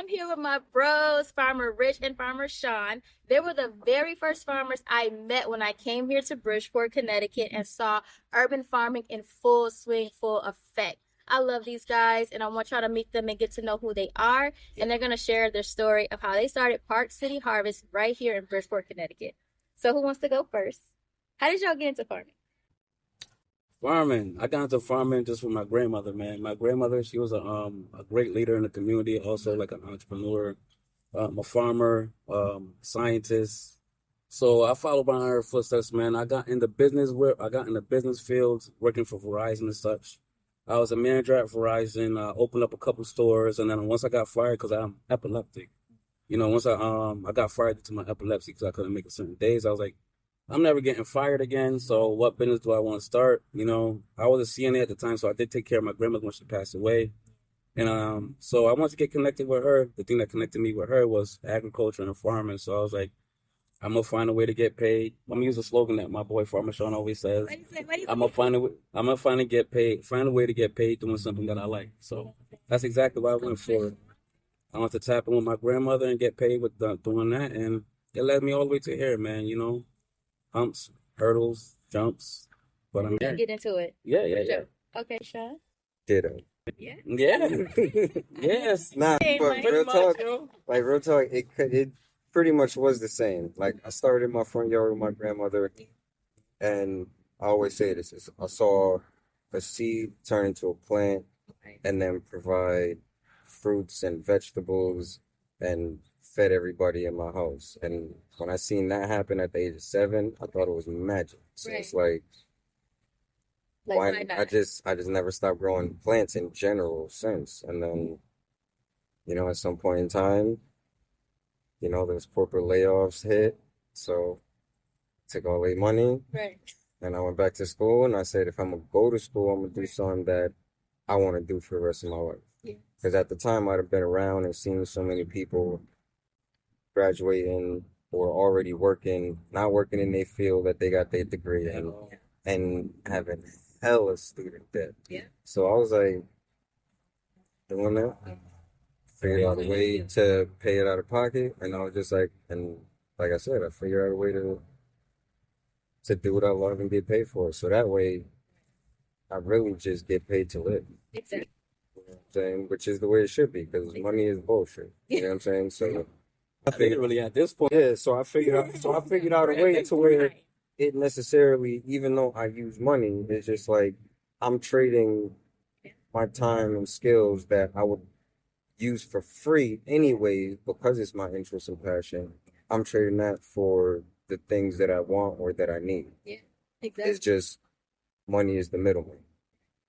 here with my bros, Farmer Rich and Farmer Shawn. They were the very first farmers I met when I came here to Bridgeport, Connecticut, and saw urban farming in full swing, full effect. I love these guys, and I want y'all to meet them and get to know who they are. And they're going to share their story of how they started Park City Harvest right here in Bridgeport, Connecticut. So who wants to go first? How did y'all get into farming? Farming. I got into farming just with my grandmother, man. My grandmother, she was a great leader in the community, also like an entrepreneur, a farmer, scientist. So I followed behind her footsteps, man. I got in the business field, working for Verizon and such. I was a manager at Verizon, opened up a couple stores, and then once I got fired because I'm epileptic, once I got fired due to my epilepsy because I couldn't make it certain days, I was like, I'm never getting fired again, so what business do I want to start? I was a CNA at the time, so I did take care of my grandmother when she passed away. And so I wanted to get connected with her. The thing that connected me with her was agriculture and farming. So I was like, I'm going to find a way to get paid. I'm going to use a slogan that my boy Farmer Shawn always says. I'm going to find a way to get paid doing something that I like. So that's exactly what I went for. I want to tap in with my grandmother and get paid with doing that. And it led me all the way to here, man, humps, hurdles, jumps, but I'm here. Get into it. Yeah. Okay, Shawn. Ditto. Yeah. Yes. Nah, but real talk, it pretty much was the same. Like, I started in my front yard with my grandmother, and I always say this: I saw a seed turn into a plant, and then provide fruits and vegetables and fed everybody in my house. And when I seen that happen at the age of 7, I thought it was magic. So it's like why not? I just never stopped growing plants in general since. And then, at some point in time, those corporate layoffs hit. So took all their money. Right. And I went back to school, and I said, if I'm gonna go to school, I'm gonna do something that I want to do for the rest of my life. Because at the time, I'd have been around and seen so many people graduating or already not working in their field that they got their degree in, and having hella student debt. Yeah. So I was like, doing that, figured out a way to pay it out of pocket, and I was just like, and like I said, I figured out a way to do what I love and get paid for it. So that way, I really just get paid to live. Exactly. You know what I'm saying? Which is the way it should be, because money is bullshit. You know what I'm saying? So I figured really at this point. Yeah, so I figured out a way to where it necessarily, even though I use money, it's just like I'm trading my time and skills that I would use for free anyways, because it's my interest and passion. I'm trading that for the things that I want or that I need. Yeah, exactly. It's just money is the middleman.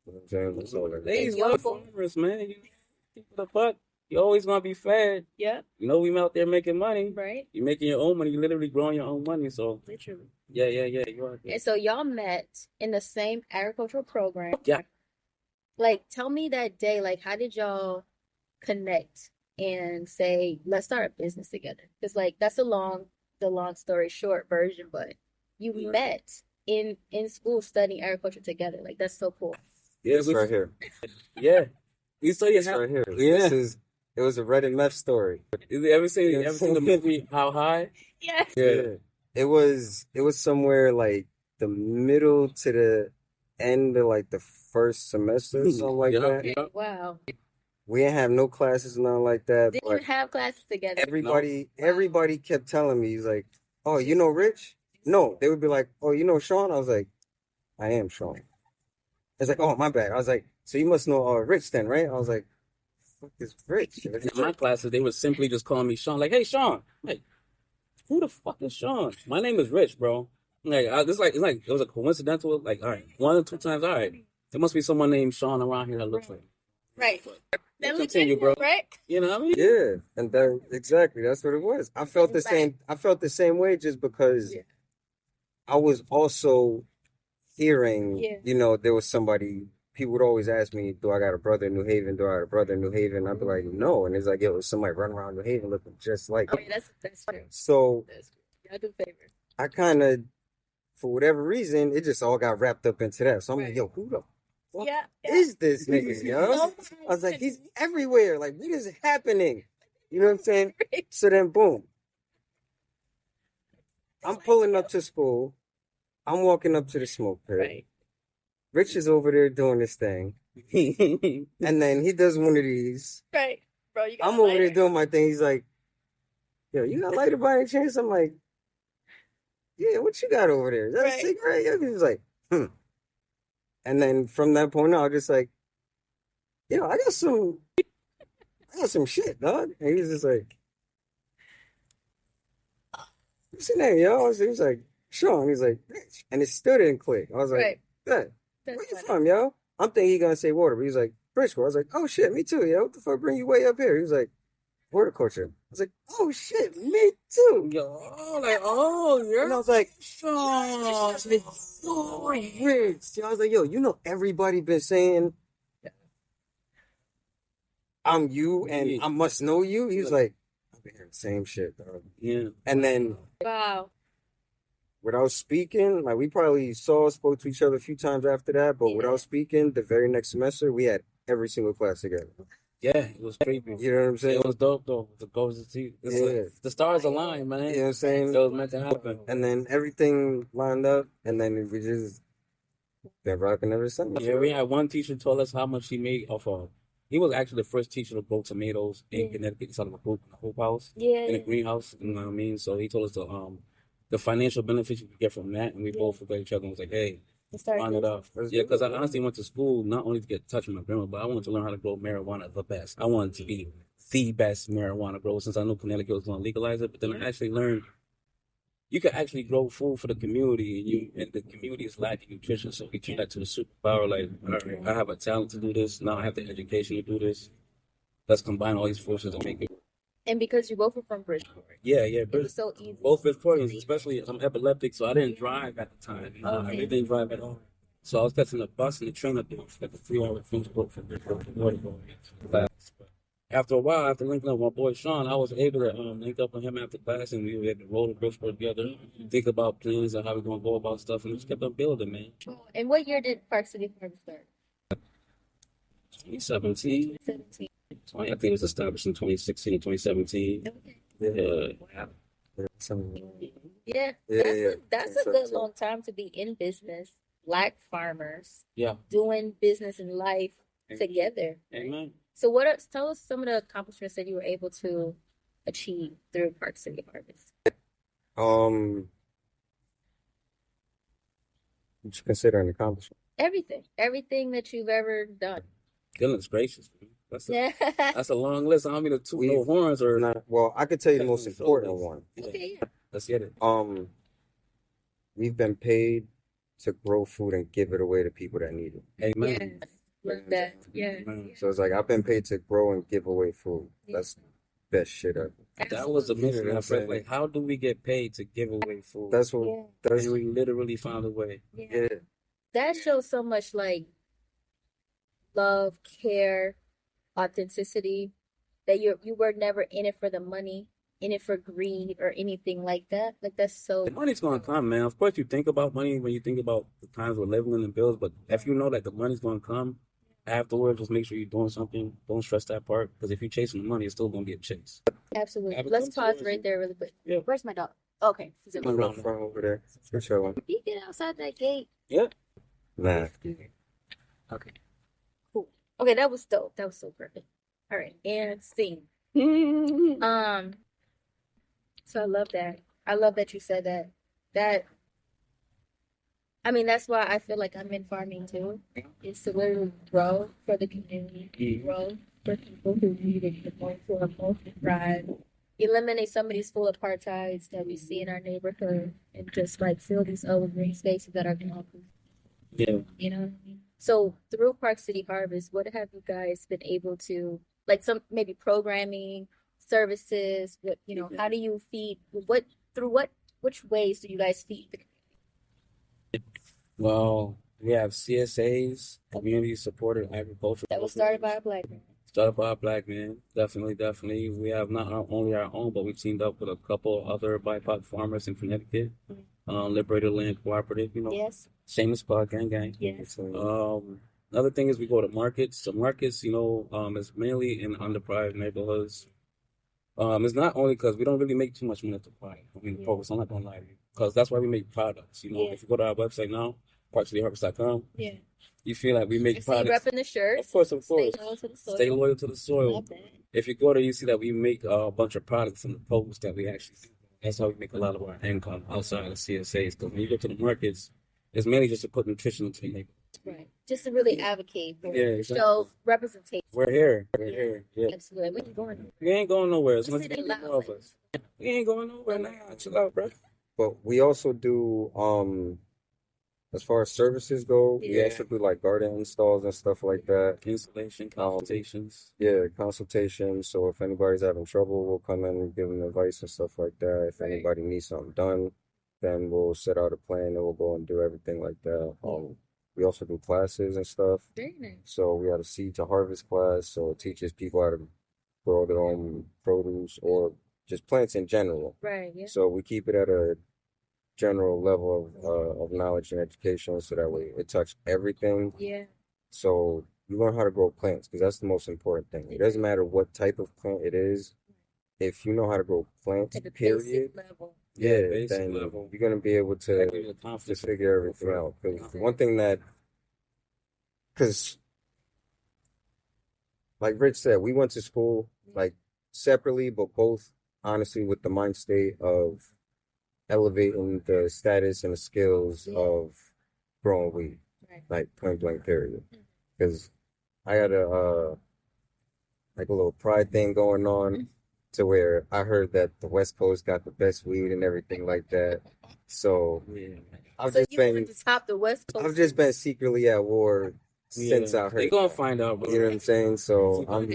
You know what I'm saying? That's all that is. These love farmers, man. The fuck? You're always gonna be fed. Yeah. We out there making money. Right. You're making your own money. You're literally growing your own money. So literally. Yeah. You are. And so y'all met in the same agricultural program. Yeah. Like, tell me that day. Like, how did y'all connect and say, let's start a business together? Because that's the long story short version. But you met in school studying agriculture together. Like, that's so cool. Yeah, it's right here. Yeah. We studied right here. Yeah. It was a red and meth story. You ever seen the movie How High? Yes. Yeah. It was somewhere like the middle to the end of like the first semester, something like that. Wow. We didn't have no classes, nothing like that. Didn't even have classes together. Everybody kept telling me, he's like, oh, you know Rich? No. They would be like, oh, you know Shawn? I was like, I am Shawn. It's like, oh, my bad. I was like, so you must know Rich then, right? I was like, fuck is Rich? In my classes, they would simply just call me Shawn. Like, hey, Shawn. Like, who the fuck is Shawn? My name is Rich, bro. Like, it was a coincidental. Like, all right, 1 or 2 times. All right, there must be someone named Shawn around here that looks like. Right. Continue, bro. Right. You know what I mean? Yeah, and then exactly that's what it was. I felt the same. I felt the same way just because I was also hearing. There was somebody. People would always ask me, do I got a brother in New Haven? I'd be like, no. And it's like, yo, somebody running around New Haven looking just like me. That's true. So I do favors. I kind of, for whatever reason, it just all got wrapped up into that. So I'm like, yo, who the fuck is this nigga, yo? I was like, he's everywhere. Like, what is happening? You know what I'm saying? So then, boom. I'm pulling up to school. I'm walking up to the smoke pit. Right. Rich is over there doing this thing. And then he does one of these. Right. Bro, you got I'm over there doing my thing. He's like, yo, you got a lighter by any chance? I'm like, yeah, what you got over there? Is that a cigarette? Yeah. He was like, And then from that point on, I was just like, yo, I got some shit, dog. And he was just like, what's your name, yo? He was like, Shawn. He's like, Rich. And it still didn't click. I was like, good. Where you from, yo? I'm thinking he's gonna say water, but he's like, Bridgeport. I was like, oh shit, me too, yo. What the fuck bring you way up here? He was like, horticulture. I was like, oh shit, me too. Yo, like, oh, you're. And I was like, Shawn. so rich. I was like, yo, you know everybody been saying I'm you and I must know you. He was like, I've been hearing the same shit, dog. Yeah. And then wow. Without speaking, like we probably spoke to each other a few times after that, but without speaking, the very next semester we had every single class together. Yeah, it was creepy. You know what I'm saying? It was dope though. The goals to see. Like, the stars aligned, man. You know what I'm saying? It was meant to happen. And then everything lined up, and then we just been rocking ever since. Yeah, we had one teacher told us how much he made off of. He was actually the first teacher to grow tomatoes in Connecticut. He started a hoop house in a greenhouse. You know what I mean? So he told us the financial benefits you could get from that, and we both looked at each other and was like, hey, line it up. Yeah, because I honestly went to school not only to get touched with my grandma, but I wanted to learn how to grow marijuana the best. I wanted to be the best marijuana grower since I knew Connecticut was going to legalize it. But then I actually learned you can actually grow food for the community, and the community is lacking nutrition. So we turn that to the superpower. Like, all right, I have a talent to do this. Now I have the education to do this. Let's combine all these forces and make it. And because you both were from Bridgeport. Yeah. It was so easy. Both Bridgeportians, especially I'm epileptic, so I didn't drive at the time. I didn't drive at all. So I was catching the bus and the train up there for like a 3-hour transport from Bridgeport to class. After a while, after linking up with my boy Shawn, I was able to link up with him after class, and we were able to roll the Bridgeport together, think about plans and how we're going to go about stuff, and just kept on building, man. And what year did Park City Farm start? 2017. I think it was established in 2016, 2017. Okay. Yeah. That's a good long time to be in business. Black farmers. Yeah. Doing business in life together. Amen. So tell us some of the accomplishments that you were able to achieve through Park City Harvest. What you consider an accomplishment? Everything that you've ever done. Goodness gracious, man. That's a long list. I don't mean to toot no horns or not. Well, I could tell you the most important one. Okay, yeah. Let's get it. We've been paid to grow food and give it away to people that need it. Amen. Yes. Love that. Yeah. So it's like I've been paid to grow and give away food. That's the best shit ever. That was amazing. Like, how do we get paid to give away food? That's what. That's we literally found a way. Yeah. That shows so much like love, care, authenticity. That you were never in it for the money, in it for greed or anything like that. Like that's so. The money's gonna come, man. Of course, you think about money when you think about the times we're living in the bills. But if you know that the money's gonna come afterwards, just make sure you're doing something. Don't stress that part, because if you're chasing the money, it's still gonna be a chase. Absolutely. Let's pause right there really quick. Yeah. Where's my dog? Okay. He's in front over there. For sure. He get outside that gate. Yeah. Nah. Okay. Cool. Okay, that was dope. That was so perfect. All right, and scene. So I love that. I love that you said that. I mean, that's why I feel like I'm in farming too. It's to literally grow for the community, grow for people who need it, to go for a multi-thrive, eliminate some of these full apartheids that we see in our neighborhood, and just like fill these other green spaces that are gone. Yeah. You know what I mean? So through Park City Harvest, what have you guys been able to, like, some maybe programming, services, what, you know, how do you feed, which ways do you guys feed the community? Well, we have CSAs, community supported agriculture. That was started by a Black man. Started by a Black man, definitely. We have not only our own, but we teamed up with a couple other BIPOC farmers in Connecticut. Liberated Land Cooperative, you know. Yes. Shameless Spot, gang. Yes. Another thing is we go to markets. So markets, you know, is mainly in underprivileged neighborhoods. It's not only because we don't really make too much money at the product. I mean, focus. I'm not gonna lie to you, because that's why we make products. You know, if you go to our website now, parkscityharvest.com, you feel like we make products. Repping the shirts. Of course, of course. Stay loyal to the soil. Stay loyal to the soil. Love that. If you go there, you see that we make a bunch of products from the posts that we actually do. That's how we make a lot of our income outside of CSAs. Because when you go to the markets, it's mainly just to put nutrition into the neighborhood. Right. Just to really advocate for exactly. show representation. We're here. We're here. Yeah. Absolutely. We ain't going nowhere. We ain't going nowhere. As much as City more of us. We ain't going nowhere now. Chill out, bro. But we also do, as far as services go, we also do like garden installs and stuff like that. Installation, consultations. Consultations. So if anybody's having trouble, we'll come in and give them advice and stuff like that. If anybody needs something done, then we'll set out a plan and we'll go and do everything like that. We also do classes and stuff. Very nice. So we had a seed to harvest class. So it teaches people how to grow their own produce or just plants in general. Right. Yeah. So we keep it at a general level of knowledge and education, so that way it touches everything. Yeah. So you learn how to grow plants, because that's the most important thing. It doesn't matter what type of plant it is. If you know how to grow plants, At the period, basic level. then you're gonna be able to just figure everything out. Because one thing because like Rich said, we went to school like separately, but both honestly with the mind state of elevating the status and the skills of growing weed, like point blank period. Because I had a like a little pride thing going on, to where I heard that the West Coast got the best weed and everything like that. So I've just been secretly at war since I heard. They're gonna find out, bro. You know what I'm saying? So I'm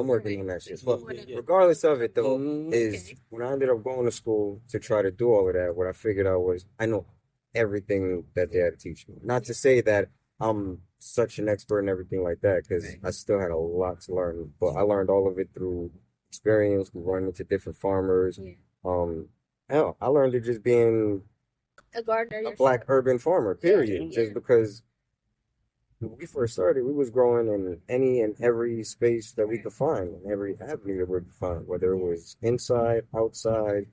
working on that shit. But regardless of it, though, is when I ended up going to school to try to do all of that, what I figured out was I know everything that they had to teach me. Not to say that I'm such an expert and everything like that, because I still had a lot to learn. But I learned all of it through experience, through running into different farmers. Hell, I learned it just being a gardener, a black urban farmer, period. Just because when we first started, we was growing in any and every space that we could find, in every avenue that we could find, whether it was inside, outside,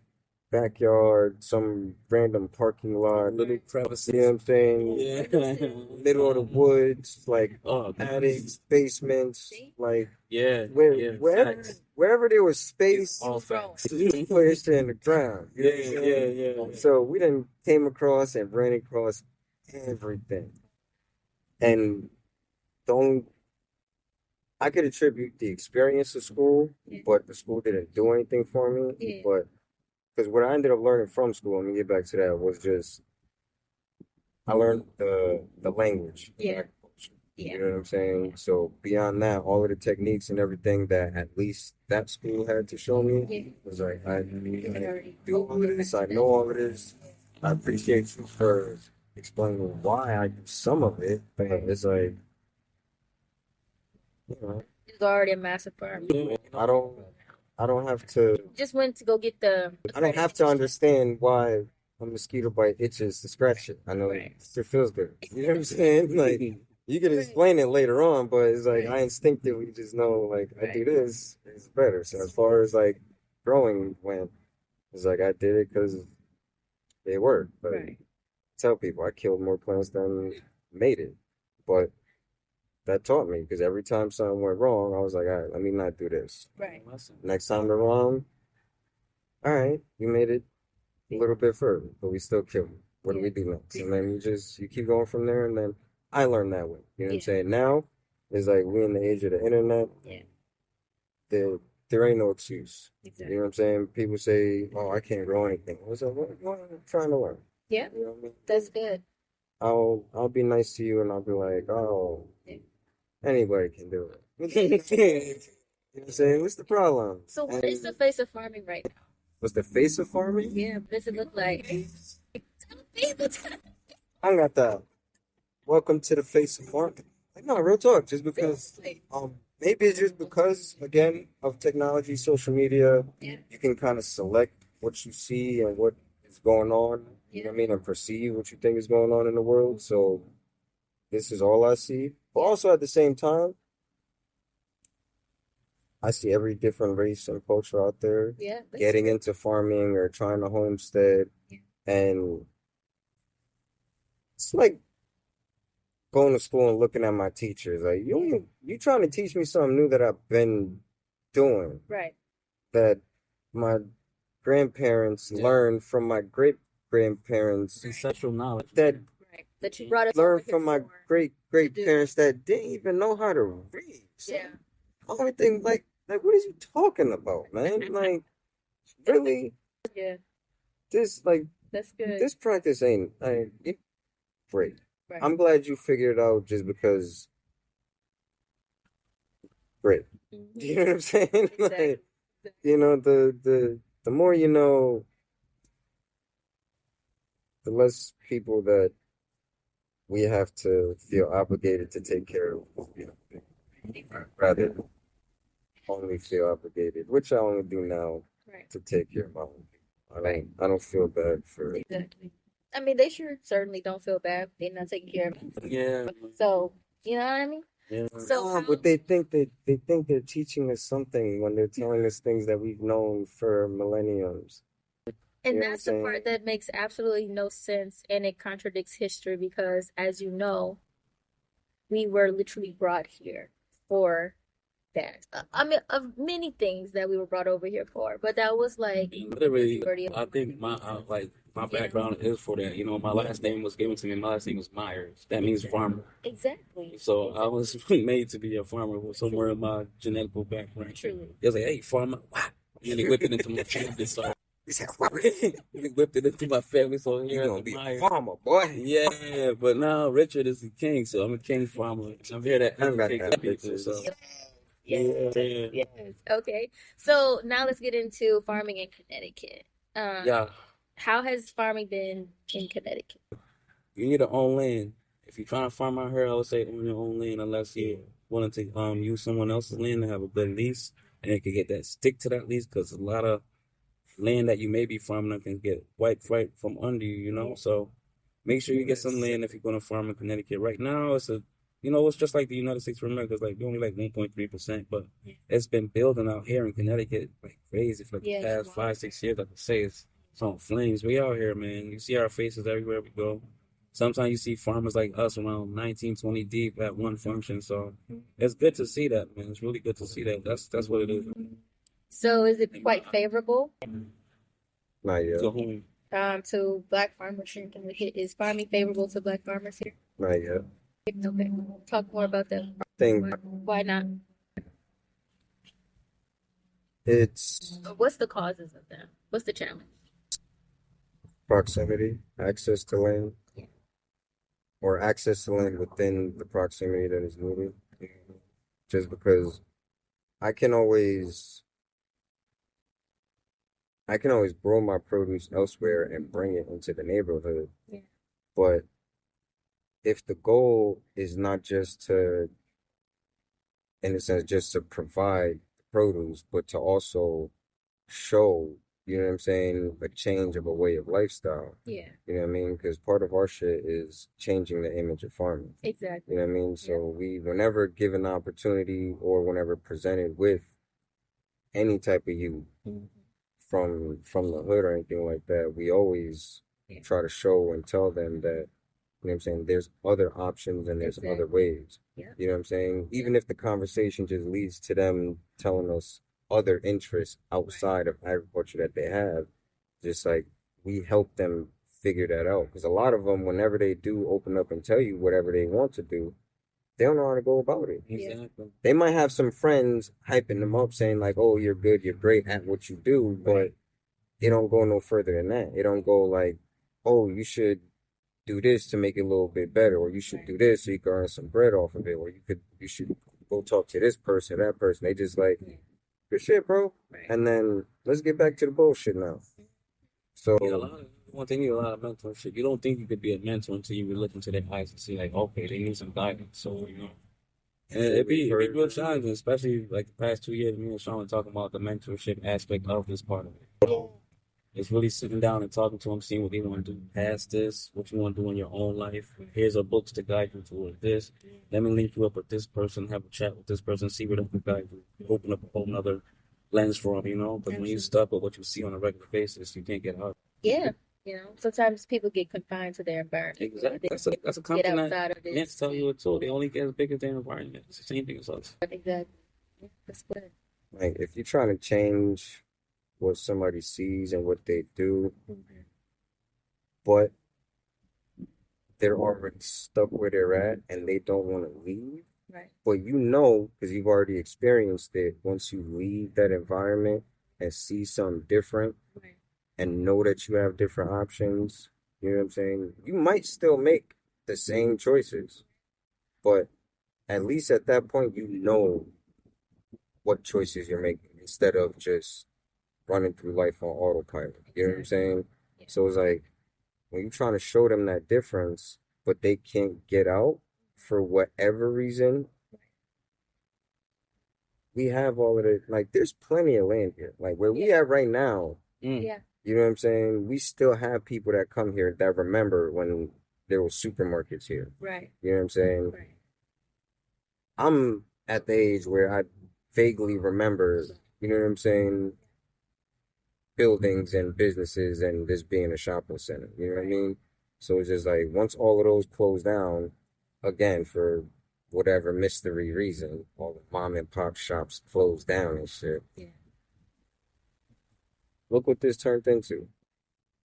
backyard, some random parking lot, little crevices. You know what I'm saying? Middle of the woods, like attics, basements, like wherever there was space, all facts. we placed it in the ground. So we done came across and ran across everything. And I could attribute the experience of school, but the school didn't do anything for me. But because what I ended up learning from school, let me get back to that, was just I learned the language. You know what I'm saying? So beyond that, all of the techniques and everything that at least that school had to show me was like, I do all of this, I know all of this. I appreciate you for explaining why I do some of it, but it's like, you know, it's already a massive farm. I don't have to. Just went to go get the. I don't have to understand why a mosquito bite itches to scratch it. I know it feels good. You know what I'm saying? Like you can explain it later on, but it's like I instinctively just know, like I do this, it's better. So as far as like growing went, it's like I did it because it worked. But tell people I killed more plants than made it, but that taught me, because every time something went wrong, I was like, all right, let me not do this. Next time around, all right, you made it a little bit further, but we still killed it. What do we do next? And then you keep going from there, and then I learned that way. You know what I'm saying? Now, it's like we in the age of the internet. There ain't no excuse. You know what I'm saying? People say, oh, I can't grow anything. What's up? What are you trying to learn? Yeah, you know what I mean? That's good. I'll be nice to you, and I'll be like, oh, anybody can do it. You know what I'm saying? What's the problem? So what is the face of farming right now? What's the face of farming? Yeah, what does it look like? I got that. Welcome to the face of farming. Like, no, real talk. Just because, maybe it's just because, again, of technology, social media, you can kind of select what you see and what is going on. You know what I mean? And perceive what you think is going on in the world. So this is all I see. But also at the same time, I see every different race and culture out there Yeah, that's getting into farming or trying to homestead. Yeah. And it's like going to school and looking at my teachers. Like, you trying to teach me something new that I've been doing, right. that my grandparents learned from my great grandparents, Ancestral knowledge. that Right. That you brought us over learned here from my for. great great parents that didn't even know how to read. So Yeah. only thing, like what is you talking about, man? Like, really, Yeah, this like that's good. this practice ain't great. Right. I'm glad you figured it out just because. Great. Mhm. Do you know what I'm saying? Exactly. Like, you know, the more you know, the less people that we have to feel obligated to take care of. You know, rather only feel obligated, which I only do now, Right. to take care of my own people. Right. I don't feel bad for it. Exactly. I mean, they sure certainly don't feel bad. They're not taking care of them. Yeah. So, you know what I mean? Yeah. So, No, but they think they're teaching us something when they're telling us things that we've known for millenniums. and You know what I'm that's the saying? part that makes absolutely no sense and it contradicts history because, as you know, we were literally brought here for that. I mean, of many things that we were brought over here for, but that was like Literally, majority of I think my my background is for that. You know, my last name was given to me. My last name was Myers. That means farmer. exactly. So I was made to be a farmer somewhere in my genetical background. Truly. They was like, "Hey, farmer!" Wow. And then he whipped it into my family. So he whipped it into my family. So You here gonna at be a Myers. farmer, boy. Yeah, but now Richard is the king, so I'm a king farmer. I'm here to I got educate that the people. picture. So Yes. yeah, Yes. Okay. So now let's get into farming in Connecticut. yeah. How has farming been in Connecticut? You need to own land. If you're trying to farm out here, I would say own your own land unless you're willing to use someone else's land and have a good lease and you can get that stick to that lease because a lot of land that you may be farming can get wiped right from under you, you know. So make sure you get some land if you're going to farm in Connecticut. Right now, it's just like the United States of America. It's like only like 1.3%, but it's been building out here in Connecticut like crazy for like the past 5-6 years. Like I say, it's on flames. We out here, man. You see our faces everywhere we go. Sometimes you see farmers like us around 19, 20 deep at one function. So it's good to see that, man. It's really good to see that. That's what it is. So is it quite favorable Not yet. Go home. to black farmers here in Connecticut? Is farming favorable to black farmers here? Not yet. Okay. Talk more about that. Think Why not? it's What's the causes of that? What's the challenge? proximity, access to land, Yeah. or access to land within the proximity that is needed. Just because I can always grow my produce elsewhere and bring it into the neighborhood. Yeah. But if the goal is not just to, in a sense, just to provide produce, but to also show, you know what I'm saying, a change of a way of lifestyle. Yeah. You know what I mean? Because part of our shit is changing the image of farming. Exactly. You know what I mean? So we, whenever given the opportunity or whenever presented with any type of youth Mhm. from the hood or anything like that, we always try to show and tell them that, you know what I'm saying, there's other options and there's other ways. Yeah. You know what I'm saying? Even if the conversation just leads to them telling us other interests outside of agriculture that they have, just like we help them figure that out. Because a lot of them, whenever they do open up and tell you whatever they want to do, they don't know how to go about it. Exactly. They might have some friends hyping them up saying like, oh, you're good, you're great at what you do, but it don't go no further than that. It don't go like, oh, you should do this to make it a little bit better, or you should do this so you can earn some bread off of it, or you should go talk to this person, that person. They just like, good shit, bro. And then let's get back to the bullshit now. So One thing, you need a lot of mentorship. You don't think you could be a mentor until you look into their eyes and see like, okay, they need some guidance. So and it'd be real challenging, especially like the past 2 years. Me and Shawn were talking about the mentorship aspect of this part of it. It's really sitting down and talking to them, seeing what they want to do past this, what you want to do in your own life. Here's our books to guide you towards this. Let me link you up with this person, have a chat with this person, see where they can guide you. Open up a whole nother lens for them, you know? But when you stuck with what you see on a regular basis, you can't get out. Yeah. You know, sometimes people get confined to their environment. Exactly. That's a Get company outside of that this. tell you it too. They only get as big as their environment. It's the same thing as us. Exactly. Yeah, that's good. Like if you're trying to change what somebody sees and what they do, but they're already stuck where they're at and they don't want to leave. Right. But you know, because you've already experienced it, once you leave that environment and see something different Right. and know that you have different options, you know what I'm saying? You might still make the same choices, but at least at that point, you know what choices you're making instead of just running through life on autopilot. You know what I'm saying? Yeah. So it's like when you're trying to show them that difference, but they can't get out for whatever reason, we have all of it. Like, there's plenty of land here. Like, where we at right now, Yeah. you know what I'm saying? We still have people that come here that remember when there were supermarkets here. Right. You know what I'm saying? Right. I'm at the age where I vaguely remember, you know what I'm saying, buildings and businesses and this being a shopping center. You know what I mean? So it's just like once all of those close down, again, for whatever mystery reason, all the mom and pop shops close down and shit. Yeah. Look what this turned into.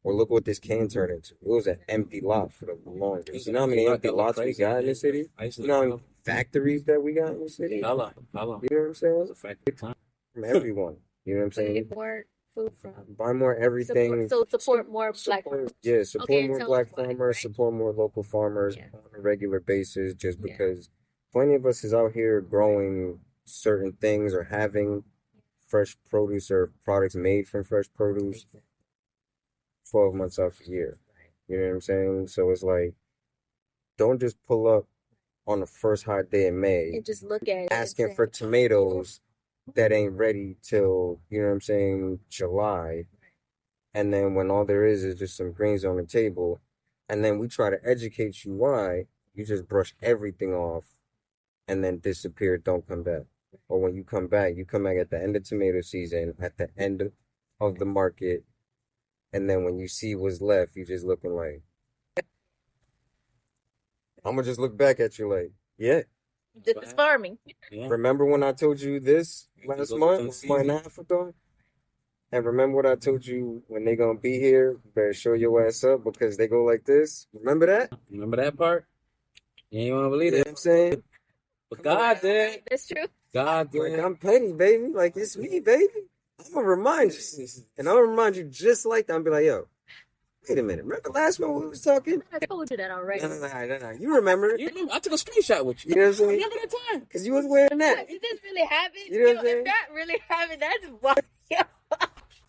Or look what this can turn into. It was an empty lot for the longest. You know how many empty lots we got in the city? You know how many factories that we got in the city? Hello. You know what I'm saying? It's a factory time. From everyone. You know what I'm So you saying? get more food from. Buy more everything. Support more black farmers. Yeah, support Okay, more tell black us why, farmers, right? support more local farmers Yeah. on a regular basis, just Yeah. because plenty of us is out here growing certain things or having fresh produce or products made from fresh produce 12 months out the year. You know what I'm saying? So it's like, don't just pull up on the first hot day in May And just look at it. asking for tomatoes that ain't ready till, you know what I'm saying, July. And then when all there is just some greens on the table, and then we try to educate you why, you just brush everything off and then disappear, don't come back. Or when you come back at the end of tomato season, at the end of the market, and then when you see what's left, you just looking like, I'm gonna just look back at you like, yeah. It's farming. Yeah. Remember when I told you this last month, a month and a half ago? And remember what I told you when they gonna be here? You better show your ass up because they go like this. Remember that? Remember that part? You ain't want to believe You know it. what I'm saying? But God did. That's true. God Like, did. I'm petty, baby. Like, it's me, baby. I'm gonna remind you. And I'll remind you just like that. I'll be like, yo, wait a minute. Remember last one we was talking? I told you that already. No. You remember? You remember, I took a screenshot with you. You know what I'm saying? Remember that time? Because you was wearing that. What, did this really happen? You know what I'm saying? If that really happened, that's wild.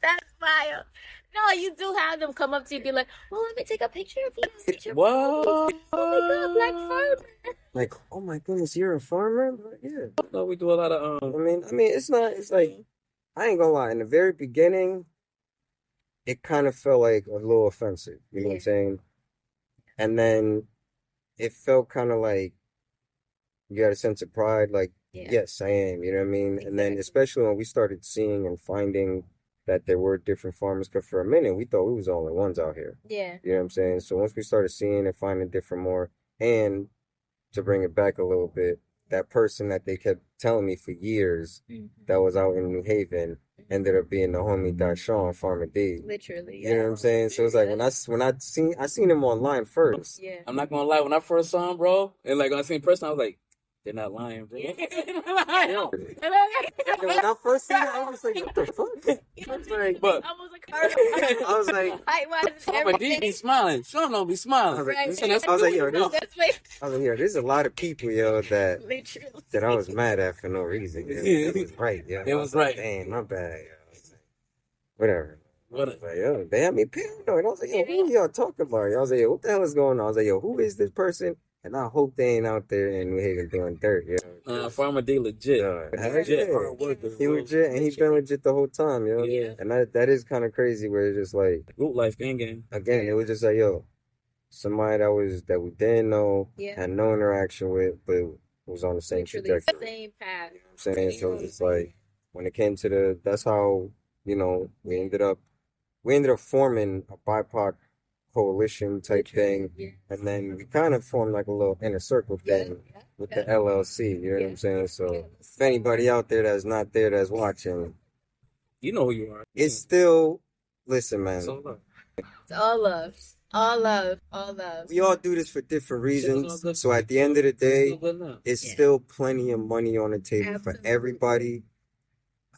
That's wild. No, you do have them come up to you and be like, well, let me take a picture of you. What? Oh my God, black farmer. Like, oh my goodness, you're a farmer? But yeah. No, we do a lot of I mean, it's not, it's like, I ain't gonna lie. In the very beginning, it kind of felt like a little offensive. You know what I'm saying? And then it felt kind of like you got a sense of pride. Like, yes, I am. You know what I mean? And then especially when we started seeing and finding that there were different farmers, because for a minute we thought we was the only ones out here. Yeah. You know what I'm saying? So once we started seeing and finding different more, and to bring it back a little bit, that person that they kept telling me for years that was out in New Haven ended up being the homie Shawn, Farmer D. Literally. You know what I'm saying? So it's like when I seen him online first. Yeah. I'm not gonna lie, when I first saw him, bro, and like when I seen in person, I was like, they're not lying, bro. They're not lying. When I first seen it, I was like, what the fuck? I was like, But Almost like I was like, height-wise, Farmer D be smiling. Sean don't be smiling. I was like, Right. I was like, yo, That's way there's a lot of people, yo, that literally. I was mad at for no reason. Yo. It was right, yo. It was right. Damn, my bad, yo. Whatever. What Like, yo, they had me paranoid. I was like, yo, who y'all talking about? I was like, yo, what the hell is going on? I was like, yo, who is this person? And I hope they ain't out there in New Haven doing dirt, you know. Farmer D legit. Legit. Hard worker. He legit, and he been legit the whole time, yo. Yeah. And that is kind of crazy where it's just like, Group life, gang. again, it was just like, yo, somebody that we didn't know, had no interaction with, but was on the same trajectory. Same path. You know what I'm saying? So it's like, when it came to that's how, you know, we ended up forming a BIPOC coalition type thing, and then we kind of formed like a little inner circle thing with the LLC. You know what I'm saying? So if anybody out there that's not there that's watching, you know who you are. It's still, listen, man. It's all love. All love. All love. We all do this for different reasons. So at the end of the day, it's still plenty of money on the table for everybody.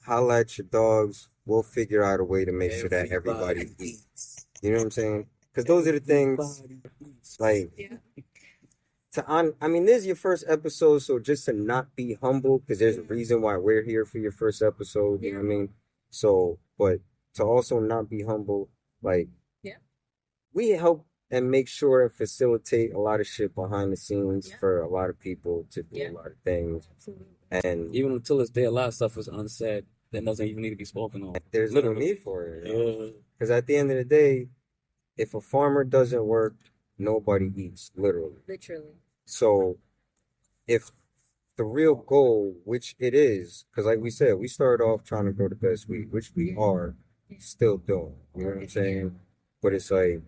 Holla at your dogs. We'll figure out a way to make sure that everybody eats. You know what I'm saying? Because those are the things, like, I mean, this is your first episode, so just to not be humble, because there's a reason why we're here for your first episode, you know what I mean? So, but to also not be humble, like, we help and make sure and facilitate a lot of shit behind the scenes for a lot of people to do a lot of things. And even until this day, a lot of stuff is unsaid that doesn't even need to be spoken on. There's no need for it. Because at the end of the day, if a farmer doesn't work, nobody eats, literally. So if the real goal, which it is, because like we said, we started off trying to grow the best wheat, which we are still doing. You know what I'm saying? But it's like,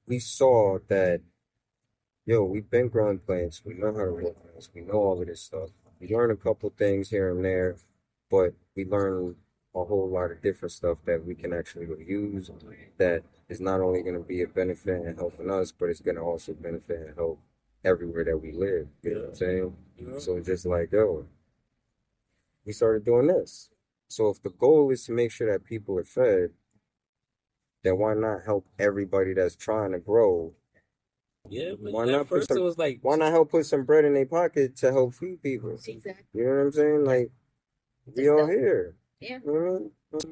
we saw that, yo, we've been growing plants. We know how to grow plants. We know all of this stuff. We learned a couple things here and there, but we learned a whole lot of different stuff that we can actually use that is not only going to be a benefit and helping us, but it's going to also benefit and help everywhere that we live. You know what I'm saying? So it's just like, yo, we started doing this. So if the goal is to make sure that people are fed, then why not help everybody that's trying to grow? Yeah, but why not first it was like, why not help put some bread in their pocket to help feed people? Exactly. You know what I'm saying? Like, we all here. Yeah.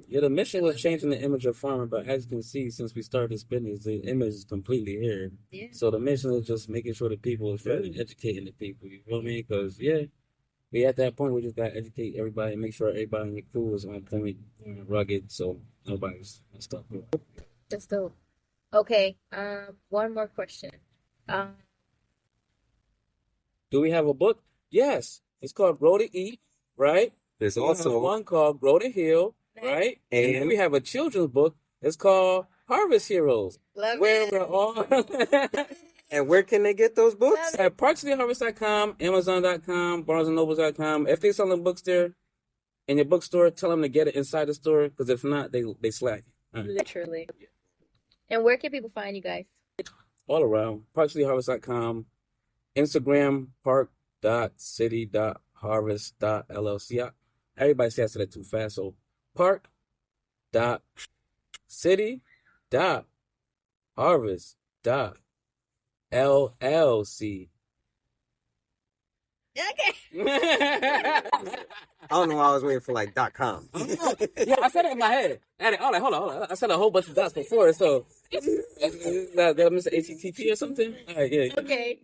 Yeah, the mission was changing the image of farming, but as you can see, since we started this business, the image is completely here. Yeah. So the mission is just making sure the people are fed and educating the people. You feel me? Because we at that point we just gotta educate everybody and make sure everybody in your crew is on point and rugged, so nobody's messed up. That's dope. Okay. One more question. Do we have a book? Yes. It's called Grow to Eat, right? There's also one called Grow to Heal, right? And then we have a children's book. It's called Harvest Heroes. Love where it. we're all And where can they get those books? At parkcityharvest.com, amazon.com, barnesandnobles.com. If they selling books there in your bookstore, tell them to get it inside the store, because if not, they slack. Literally. And where can people find you guys? All around. parkcityharvest.com, Instagram, park.city.harvest.llc. Everybody says that too fast, so park.city.harvest.llc. Okay. I don't know why I was waiting for like .com. Yeah, I said it in my head. Hold on. I said a whole bunch of dots before, so that Mr. HTTP or something. All right, yeah. Okay.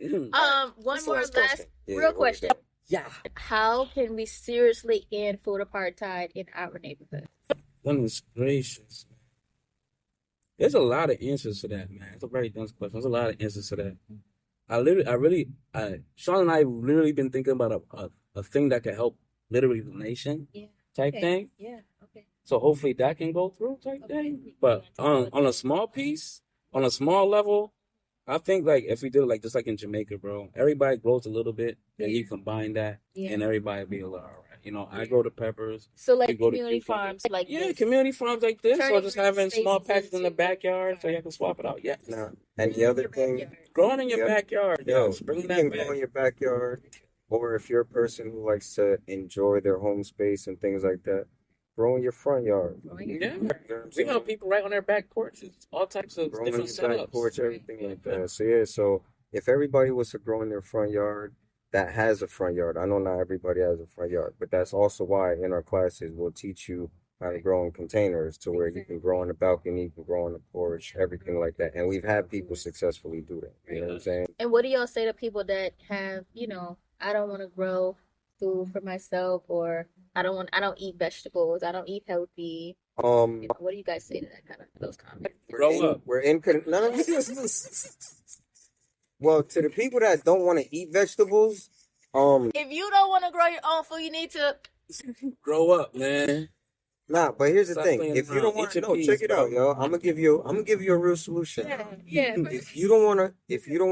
One more last real question. Yeah. How can we seriously end food apartheid in our neighborhood? Goodness gracious. There's a lot of answers to that, man. It's a very dense question. There's a lot of answers to that. Shawn and I have literally been thinking about a thing that could help literally the nation type thing. Yeah, okay. So hopefully that can go through type thing. But on a small piece, on a small level, I think like if we did it like just like in Jamaica, bro, everybody grows a little bit, and you combine that, and everybody be all right. You know, I grow the peppers. So like community farms, like this. Community farms like this, or just Turning having small spaces patches in the backyard so you can swap it out. Yeah. No. And the other thing, growing in your backyard, yo, bring you that can back. grow in your backyard, or if you're a person who likes to enjoy their home space and things like that, grow in your front yard. Yeah, we have people right on their back porches, all types of Grow in different your back setups. porch, everything like that. So so if everybody was to grow in their front yard, that has a front yard. I know not everybody has a front yard, but that's also why in our classes we'll teach you how to grow in containers to where you can grow on the balcony, you can grow on the porch, everything like that. And we've had people successfully do that. You know what I'm saying? And what do y'all say to people that have, I don't want to grow food for myself, or I don't eat vegetables, I don't eat healthy. What do you guys say to that kind of those comments? Grow up. No. Well, to the people that don't want to eat vegetables, If you don't want to grow your own food, you need to Grow up, man. nah, but here's the Stop thing. playing If you around. don't want Eat to, your no, peas, check it bro. out, yo. I'm gonna give you a real solution. yeah. If you don't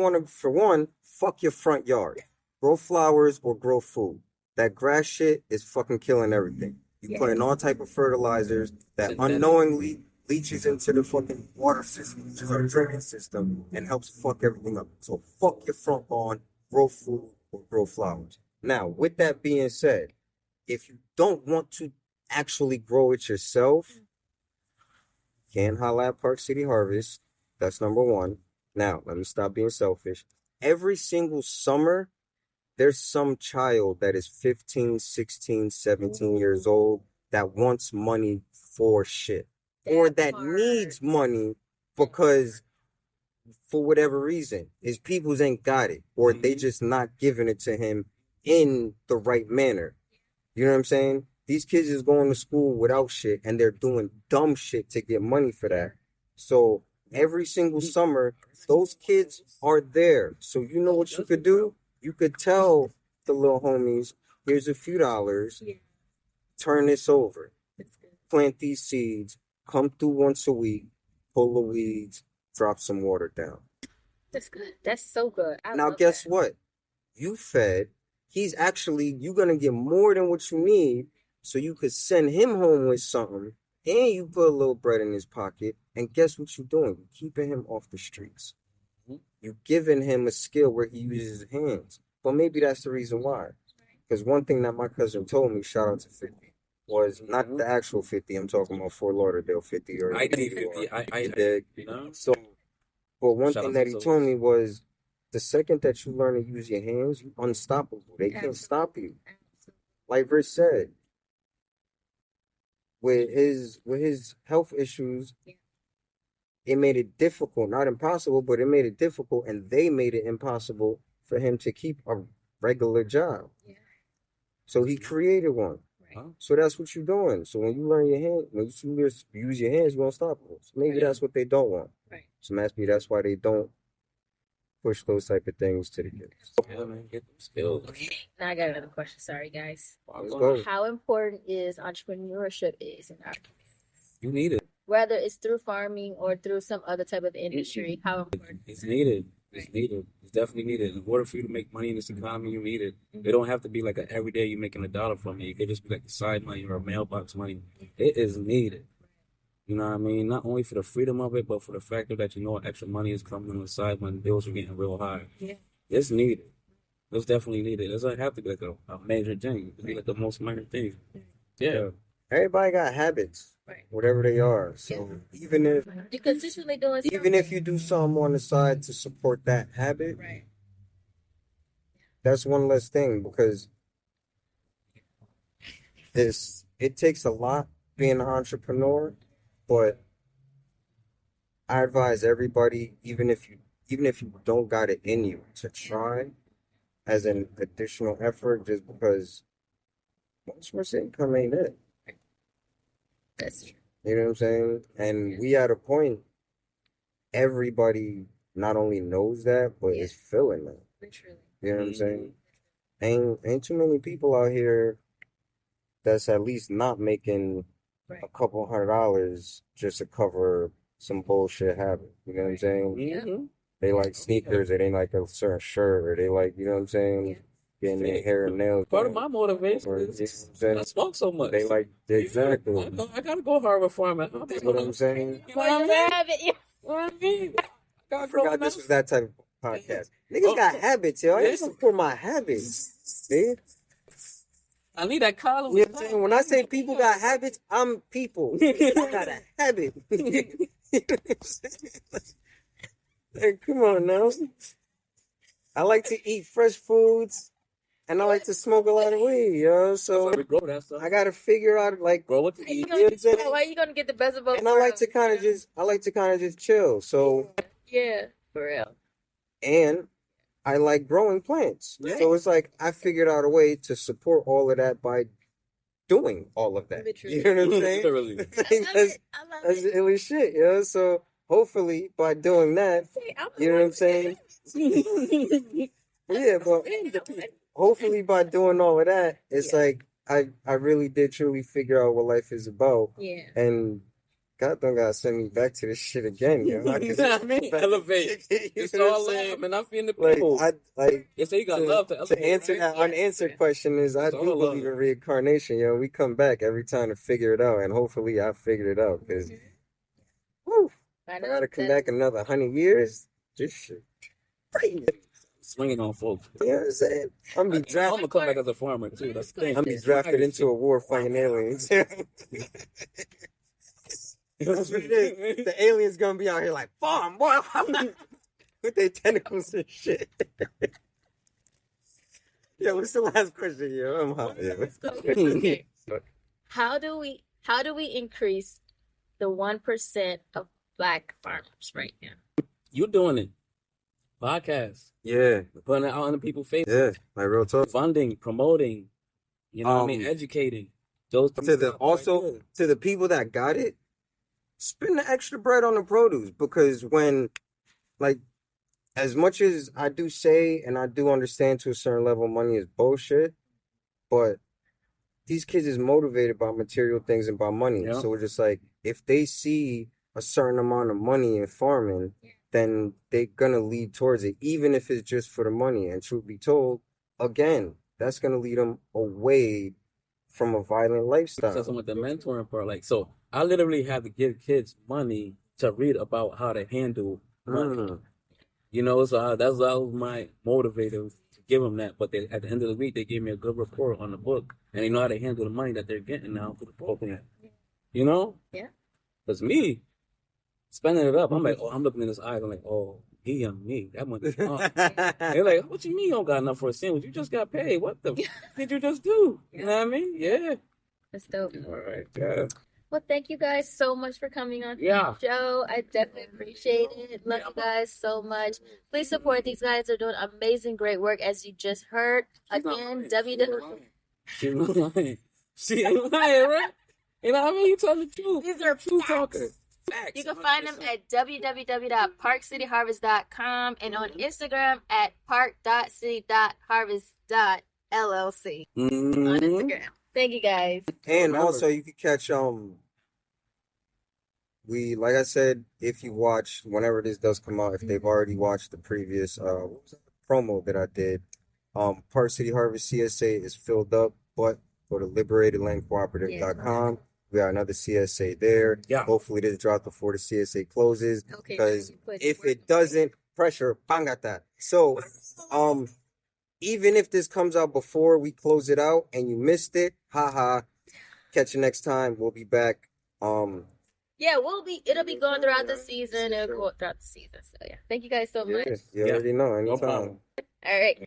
wanna, for one, fuck your front yard. Grow flowers or grow food. That grass shit is fucking killing everything. You put in all type of fertilizers that unknowingly leaches into the fucking water system, which is our drinking system, and helps fuck everything up. So fuck your front lawn, grow food or grow flowers. Now, with that being said, if you don't want to actually grow it yourself, can holla at Park City Harvest. That's number one. Now, let me stop being selfish. Every single summer, there's some child that is 15, 16, 17 years old that wants money for shit. Or that needs money because for whatever reason, his peoples ain't got it. Or they just not giving it to him in the right manner. You know what I'm saying? These kids is going to school without shit and they're doing dumb shit to get money for that. So every single summer, those kids are there. So you know what you could do? You could tell the little homies, here's a few dollars, turn this over, plant these seeds, come through once a week, pull the weeds, drop some water down. That's good. That's so good. Now guess what? You fed. He's actually, you're going to get more than what you need, so you could send him home with something, and you put a little bread in his pocket, and guess what you're doing? You're keeping him off the streets. You're giving him a skill where he uses his hands. But maybe that's the reason why. Because one thing that my cousin told me, shout out to 50, was not the actual 50, I'm talking about Fort Lauderdale 50 or I did 50. I dig. you know? So, but one Shout thing out that to he those. told me was, the second that you learn to use your hands, you're unstoppable. They can't stop you. Like Rich said, with his health issues, it made it difficult, not impossible, but it made it difficult, and they made it impossible for him to keep a regular job. So he created one. So that's what you're doing. So when you learn your hand, when you use your hands, you're unstoppable. So maybe that's what they don't want. So maybe that's why they don't push those type of things to the kids. Yeah, man, get them skills. Now I got another question. Sorry, guys. Let's go. How important is entrepreneurship in our community? You need it. Whether it's through farming or through some other type of industry, how important? It's needed. It's needed. It's definitely needed. In order for you to make money in this economy, you need it. It don't have to be like an everyday you're making $1 from it. It could just be like a side money or a mailbox money. It is needed. You know what I mean? Not only for the freedom of it, but for the factor that you know extra money is coming on the side when bills are getting real high. Yeah. It's needed. It's definitely needed. It doesn't have to be like a major thing. It could be like the most minor thing. Yeah. Everybody got habits, whatever they are. So even if You're consistently doing something. even if you do something on the side to support that habit, that's one less thing, because it takes a lot being an entrepreneur, but I advise everybody, even if you don't got it in you, to try as an additional effort, just because most of income ain't it. That's true. You know what I'm saying? And we at a point, everybody not only knows that, but is feeling that. Literally. You know what I'm saying? Ain't too many people out here that's at least not making a couple $100 just to cover some bullshit habit. You know what I'm saying? Mm-hmm. They like sneakers, or they like a certain shirt, or they like, you know what I'm saying? Getting their hair and nails. Part of my motivation is I smoke so much. They like, exactly. I gotta go hard farming. You know what I'm saying? You know what I mean? Yeah. What I mean? I forgot this was that type of podcast. Niggas got habits, yo. I just support my habits. See? I need that collar. You know what I'm saying? When I say people got habits, I'm people. I got a habit. Hey, come on now. I like to eat fresh foods. and I like to smoke a lot of weed, yo. So we grow that stuff. I gotta figure out like Grow what to You eat. gonna why are you gonna get the best of both and I like to worlds, kind of you know? just chill. So Yeah, for real. and I like growing plants. Yeah. So it's like I figured out a way to support all of that by doing all of that. Literally. You know what I'm saying? Literally. I love that's it. I love that's it. illy shit, yo. So hopefully by doing that, See, I'm you know what I'm saying? Yeah, but hopefully by doing all of that, it's Yeah. like I really did truly figure out what life is about. Yeah. And God don't gotta send me back to this shit again, yo. I You know what I mean? Elevate. It's all in, man. I'm feeling the people. Like So you got love to elevate. to answer right? that unanswered question is I It's do all believe love. in reincarnation, yo. We come back every time to figure it out, and hopefully I figured it out because I I know gotta come that- back another 100 years. This shit crazy. Swinging on folks. You know what I'm saying? I'm gonna be I'm drafted. gonna come back as a farmer too. That's the thing. I'm gonna be drafted into a war fighting aliens. That's what it is. The aliens gonna be out here like, farm, boy, with their tentacles and shit. Yo, what's the last question, yo? I'm hot, yo. Okay. How do we increase the 1% of Black farmers right now? You doing it. Podcast. Yeah, Putting it out on the people's faces. yeah, like real talk. Funding, promoting, you know what I mean? Educating. Those To the also to the people that got it, spend the extra bread on the produce because when, like, as much as I do say and I do understand to a certain level, money is bullshit, but these kids is motivated by material things and by money. Yeah. So we're just like, if they see a certain amount of money in farming, then they're gonna lead towards it, even if it's just for the money. And truth be told, again, that's gonna lead them away from a violent lifestyle. Something with the mentoring part. Like, so I literally had to give kids money to read about how to handle money. You know, so that was my motivator to give them that. But at the end of the week, they gave me a good report on the book, and they know how to handle the money that they're getting now for the program. You know? Yeah. Because me, spending it up, I'm like, oh, I'm looking in his eyes, I'm like, oh, he young me. That money's gone. They're like, what you mean you don't got enough for a sandwich? You just got paid. What the did you just do? You know what I mean? Yeah. That's dope. All right. Yeah. Well, thank you guys so much for coming on Yeah. the show. I definitely appreciate it. Love you guys so much. Please support these guys. They're doing amazing, great work, as you just heard. Again, www. She ain't lying. She ain't lying, right? You know what I mean? You tell the truth. These are Truth facts. talker. Facts. You can find them at www.parkcityharvest.com and on Instagram at park.city.harvest.llc on Instagram. Thank you guys. And also you can catch we like I said, if you watch whenever this does come out, if they've already watched the previous what was that, promo that I did, Park City Harvest CSA is filled up, but go to liberatedlandcooperative.com. We got another CSA there. Yeah. Hopefully this drops before the CSA closes. Okay. Because if it doesn't, pressure, bangata. So even if this comes out before we close it out and you missed it, haha. Catch you next time. We'll be back. Yeah, it'll be going throughout the season. It'll go throughout the season. So yeah. Thank you guys so much. You already know. No Anytime. problem. All right.